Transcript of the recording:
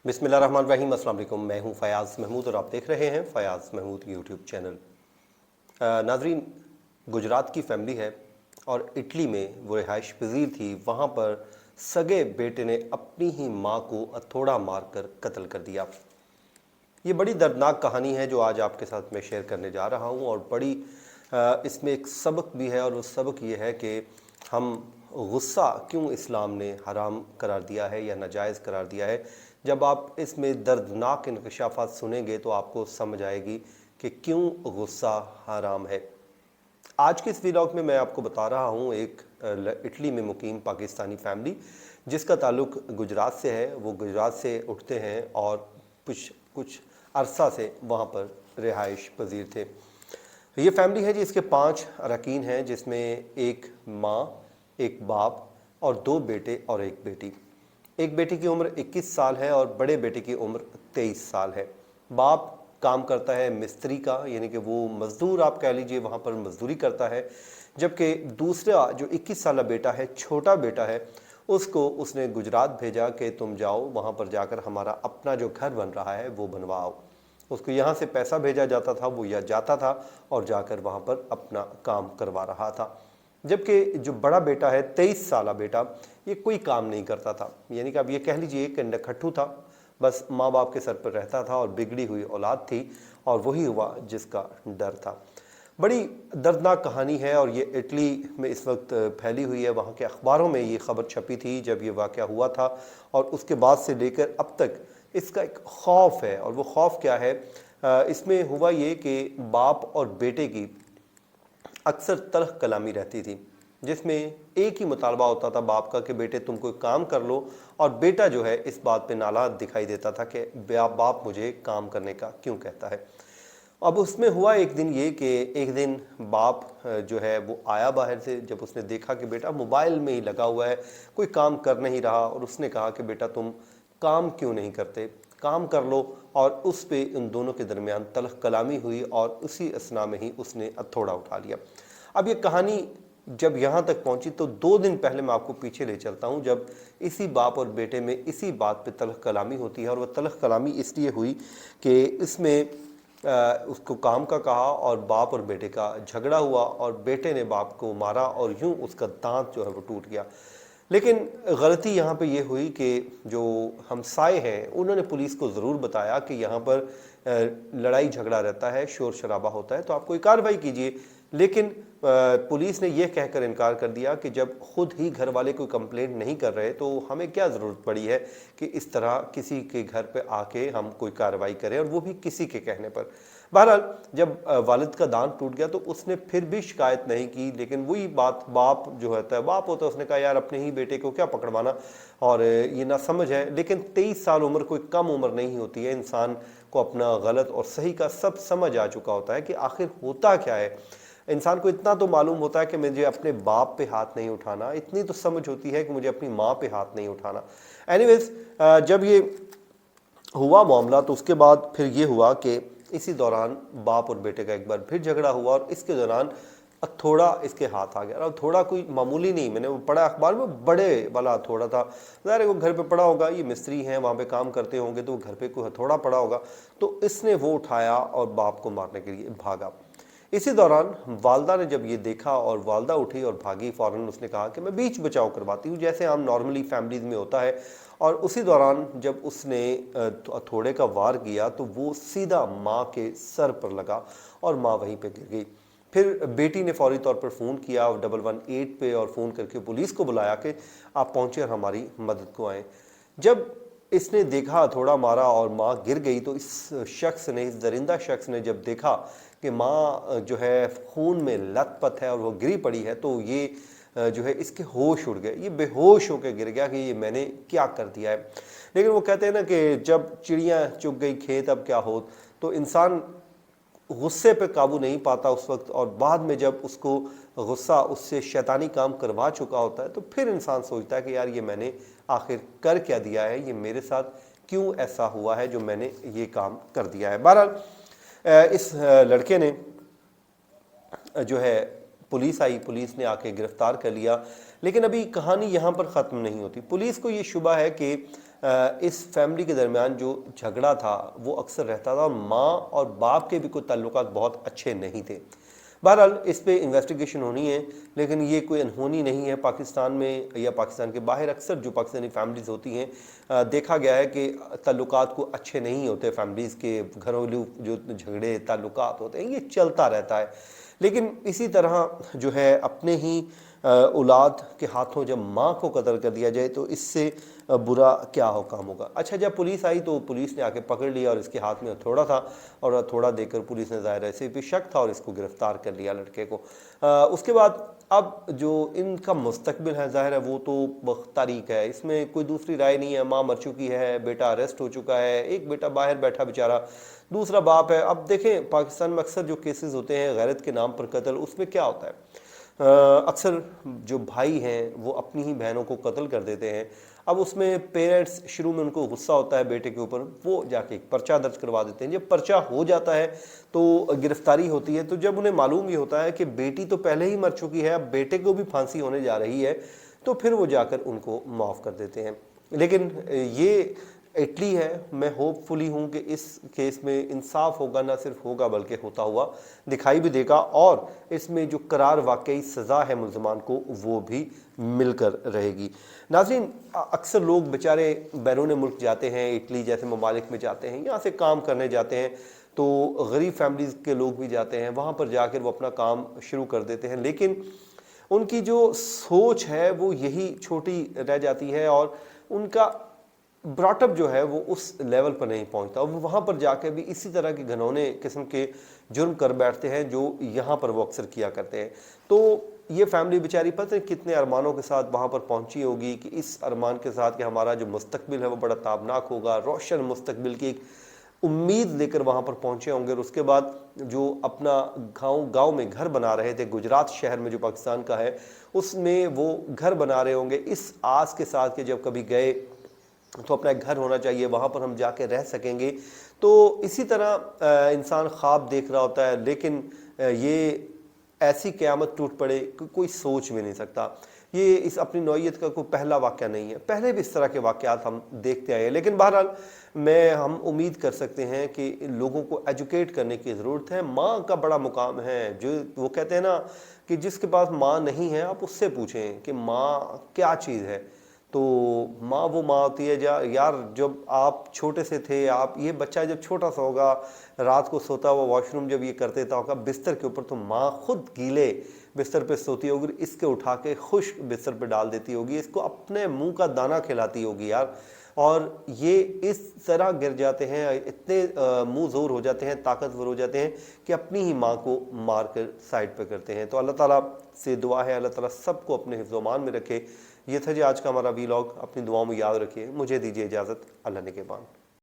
बिस्मिल्लाहिर्रहमानिर्रहीम। अस्सलाम वालेकुम। मैं हूं फयाज़ महमूद और आप देख रहे हैं फयाज़ महमूद यूट्यूब चैनल। नाजरीन, गुजरात की फैमिली है और इटली में वो रिहाइश पजीर थी। वहाँ पर सगे बेटे ने अपनी ही माँ को हथौड़ा मारकर कत्ल कर दिया। ये बड़ी दर्दनाक कहानी है जो आज आपके साथ मैं शेयर करने जा रहा हूँ और बड़ी इसमें एक सबक भी है और वो सबक ये है कि हम गुस्सा क्यों इस्लाम ने हराम करार दिया है या नाजायज़ करार दिया है। जब आप इसमें दर्दनाक इंकशाफात सुनेंगे तो आपको समझ आएगी कि क्यों गुस्सा हराम है। आज के इस व्लॉग में मैं आपको बता रहा हूँ एक इटली में मुकीम पाकिस्तानी फैमिली जिसका ताल्लुक़ गुजरात से है। वो गुजरात से उठते हैं और कुछ अरसा से वहाँ पर रिहाइश पजीर थे। ये फैमिली है जिसके 5 अरकान हैं, जिसमें एक माँ, एक बाप और 2 बेटे और एक बेटी। एक बेटी की उम्र 21 साल है और बड़े बेटे की उम्र 23 साल है। बाप काम करता है मिस्त्री का, यानी कि वो मज़दूर आप कह लीजिए, वहाँ पर मज़दूरी करता है। जबकि दूसरा जो 21 साल बेटा है, छोटा बेटा है, उसको उसने गुजरात भेजा कि तुम जाओ वहाँ पर जाकर हमारा अपना जो घर बन रहा है वो बनवाओ। उसको यहाँ से पैसा भेजा जाता था, वो या जाता था और जाकर वहाँ पर अपना काम करवा रहा था। जबकि जो बड़ा बेटा है, 23 साल बेटा, ये कोई काम नहीं करता था, यानी कि अब ये कह लीजिए कि नखट्टू था, बस माँ बाप के सर पर रहता था और बिगड़ी हुई औलाद थी और वही हुआ जिसका डर था। बड़ी दर्दनाक कहानी है और ये इटली में इस वक्त फैली हुई है। वहाँ के अखबारों में ये खबर छपी थी जब ये वाक़या हुआ था और उसके बाद से लेकर अब तक इसका एक खौफ है। और वो खौफ क्या है? इसमें हुआ ये कि बाप और बेटे की अक्सर तल्ख कलामी रहती थी, जिसमें एक ही मुतालबा होता था बाप का कि बेटे तुम कोई काम कर लो, और बेटा जो है इस बात पे नाला दिखाई देता था कि बाप मुझे काम करने का क्यों कहता है। अब उसमें हुआ एक दिन ये कि एक दिन बाप जो है वो आया बाहर से। जब उसने देखा कि बेटा मोबाइल में ही लगा हुआ है, कोई काम कर नहीं रहा, और उसने कहा कि बेटा तुम काम क्यों नहीं करते, काम कर लो। और उस पे इन दोनों के दरमियान तल्ख कलामी हुई और उसी असना में ही उसने हथौड़ा उठा लिया। अब ये कहानी जब यहाँ तक पहुँची तो 2 दिन पहले मैं आपको पीछे ले चलता हूँ, जब इसी बाप और बेटे में इसी बात पे तल्ख कलामी होती है। और वह तल्ख कलामी इसलिए हुई कि इसमें उसको काम का कहा और बाप और बेटे का झगड़ा हुआ और बेटे ने बाप को मारा और यूं उसका दांत जो है वो टूट गया। लेकिन गलती यहाँ पे ये हुई कि जो हमसाए हैं उन्होंने पुलिस को ज़रूर बताया कि यहाँ पर लड़ाई झगड़ा रहता है, शोर शराबा होता है, तो आप कोई कार्रवाई कीजिए। लेकिन पुलिस ने यह कहकर इनकार कर दिया कि जब खुद ही घर वाले कोई कंप्लेंट नहीं कर रहे तो हमें क्या ज़रूरत पड़ी है कि इस तरह किसी के घर पे आके हम कोई कार्रवाई करें, और वो भी किसी के कहने पर। बहरहाल जब वालिद का दांत टूट गया तो उसने फिर भी शिकायत नहीं की। लेकिन वही बात, बाप जो होता है, बाप होता है, उसने कहा यार अपने ही बेटे को क्या पकड़वाना, और ये ना समझ है। लेकिन 23 साल उम्र कोई कम उम्र नहीं होती है। इंसान को अपना गलत और सही का सब समझ आ चुका होता है कि आखिर होता क्या है। इंसान को इतना तो मालूम होता है कि मुझे अपने बाप पे हाथ नहीं उठाना, इतनी तो समझ होती है कि मुझे अपनी माँ पे हाथ नहीं उठाना। एनीवेज, जब ये हुआ मामला तो उसके बाद फिर ये हुआ कि इसी दौरान बाप और बेटे का एक बार फिर झगड़ा हुआ और इसके दौरान हथौड़ा इसके हाथ आ गया। और हथौड़ा कोई मामूली नहीं, मैंने वो पढ़ा अखबार में, बड़े वाला हथौड़ा था। ज़ाहिर है वो घर पे पड़ा होगा, ये मिस्त्री हैं, वहाँ पे काम करते होंगे, तो घर पे कोई हथौड़ा पड़ा होगा, तो इसने वो उठाया और बाप को मारने के लिए भागा। इसी दौरान वालदा ने जब ये देखा और वालदा उठी और भागी, फ़ौरन उसने कहा कि मैं बीच बचाव करवाती हूँ, जैसे आम नॉर्मली फैमिलीज़ में होता है। और उसी दौरान जब उसने हथौड़े का वार किया तो वो सीधा माँ के सर पर लगा और माँ वहीं पे गिर गई। फिर बेटी ने फौरी तौर पर फ़ोन किया 118 पे और फ़ोन करके पुलिस को बुलाया कि आप पहुँचे और हमारी मदद को आएँ। जब इसने देखा हथौड़ा मारा और माँ गिर गई तो इस शख्स ने, इस दरिंदा शख्स ने जब देखा कि माँ जो है खून में लथपथ है और वो गिरी पड़ी है, तो ये जो है इसके होश उड़ गए। ये बेहोश होकर गिर गया कि ये मैंने क्या कर दिया है। लेकिन वो कहते हैं ना कि जब चिड़ियाँ चुग गई खेत अब क्या हो, तो इंसान गुस्से पे काबू नहीं पाता उस वक्त, और बाद में जब उसको गुस्सा उससे शैतानी काम करवा चुका होता है तो फिर इंसान सोचता है कि यार ये मैंने आखिर कर क्या दिया है, ये मेरे साथ क्यों ऐसा हुआ है जो मैंने ये काम कर दिया है। बहरहाल इस लड़के ने जो है, पुलिस आई, पुलिस ने आके गिरफ्तार कर लिया। लेकिन अभी कहानी यहाँ पर ख़त्म नहीं होती। पुलिस को ये शुबा है कि इस फैमिली के दरमियान जो झगड़ा था वो अक्सर रहता था, और माँ और बाप के भी कोई ताल्लुकात बहुत अच्छे नहीं थे। बहरहाल इस पे इन्वेस्टिगेशन होनी है, लेकिन ये कोई अनहोनी नहीं है। पाकिस्तान में या पाकिस्तान के बाहर अक्सर जो पाकिस्तानी फैमिलीज़ होती हैं, देखा गया है कि ताल्लुकात को अच्छे नहीं होते, फैमिलीज़ के घरेलू जो झगड़े ताल्लुकात होते हैं ये चलता रहता है। लेकिन इसी तरह जो है अपने ही औलाद के हाथों जब माँ को कत्ल कर दिया जाए तो इससे बुरा क्या हो काम होगा। अच्छा, जब पुलिस आई तो पुलिस ने आके पकड़ लिया और इसके हाथ में हथौड़ा था, और हथौड़ा देकर पुलिस ने ज़ाहिर ऐसे भी शक था और इसको गिरफ़्तार कर लिया लड़के को। उसके बाद अब जो इनका मुस्तकबिल है ज़ाहिर है वो तो तारीख है, इसमें कोई दूसरी राय नहीं है। माँ मर चुकी है, बेटा अरेस्ट हो चुका है, एक बेटा बाहर बैठा बेचारा, दूसरा बाप है। अब देखें पाकिस्तान में अक्सर जो केसेस होते हैं गैरत के नाम पर कत्ल, उसमें क्या होता है, अक्सर जो भाई हैं वो अपनी ही बहनों को कत्ल कर देते हैं। अब उसमें पेरेंट्स शुरू में उनको गुस्सा होता है बेटे के ऊपर, वो जाके एक पर्चा दर्ज करवा देते हैं। जब पर्चा हो जाता है तो गिरफ्तारी होती है, तो जब उन्हें मालूम ये होता है कि बेटी तो पहले ही मर चुकी है, अब बेटे को भी फांसी होने जा रही है, तो फिर वो जाकर उनको माफ़ कर देते हैं। लेकिन ये इटली है, मैं होपफुली हूँ कि इस केस में इंसाफ होगा, ना सिर्फ होगा बल्कि होता हुआ दिखाई भी देगा, और इसमें जो करार वाकई सज़ा है मुल्ज़मान को वो भी मिलकर रहेगी। नाज़रीन, अक्सर लोग बेचारे बैरून मुल्क जाते हैं, इटली जैसे ममालिक में जाते हैं, यहाँ से काम करने जाते हैं, तो गरीब फैमिलीज़ के लोग भी जाते हैं, वहाँ पर जाकर वो अपना काम शुरू कर देते हैं, लेकिन उनकी जो सोच है वो यही छोटी रह जाती है, और उनका ब्रॉटअप जो है वो उस लेवल पर नहीं पहुंचता। वो वहाँ पर जाकर भी इसी तरह के घनौने किस्म के जुर्म कर बैठते हैं जो यहाँ पर वो अक्सर किया करते हैं। तो ये फैमिली बेचारी पता नहीं कितने अरमानों के साथ वहाँ पर पहुंची होगी, कि इस अरमान के साथ कि हमारा जो मुस्तकबिल है वो बड़ा ताबनाक होगा, रोशन मुस्तकबिल की एक उम्मीद लेकर वहाँ पर पहुँचे होंगे। और उसके बाद जो अपना गांव में घर बना रहे थे, गुजरात शहर में जो पाकिस्तान का है, उसमें वो घर बना रहे होंगे इस आस के साथ कि जब कभी गए तो अपना एक घर होना चाहिए, वहाँ पर हम जाके रह सकेंगे। तो इसी तरह इंसान ख्वाब देख रहा होता है, लेकिन ये ऐसी क़यामत टूट पड़े कि कोई सोच भी नहीं सकता। ये इस अपनी नौइयत का कोई पहला वाक़या नहीं है, पहले भी इस तरह के वाक़यात हम देखते आए हैं। लेकिन बहरहाल हम उम्मीद कर सकते हैं कि लोगों को एजुकेट करने की ज़रूरत है। माँ का बड़ा मुकाम है, जो वो कहते हैं ना कि जिसके पास माँ नहीं है आप उससे पूछें कि माँ क्या चीज़ है। तो माँ वो माँ होती है यार, जब आप छोटे से थे, आप ये बच्चा जब छोटा सा होगा, रात को सोता हुआ वॉशरूम जब ये कर देता होगा बिस्तर के ऊपर, तो माँ खुद गीले बिस्तर पे सोती होगी, इसके उठा के खुश्क बिस्तर पे डाल देती होगी, इसको अपने मुंह का दाना खिलाती होगी यार। और ये इस तरह गिर जाते हैं, इतने मुंह ज़ोर हो जाते हैं, ताकतवर हो जाते हैं कि अपनी ही माँ को मार कर साइड पे करते हैं। तो अल्लाह ताला से दुआ है अल्लाह ताला सबको अपने हिफ्ज़-ओ-मान में रखे। ये था जी आज का हमारा वीलॉग, अपनी दुआओं में याद रखिए। मुझे दीजिए इजाज़त, अल्लाह निगहबान।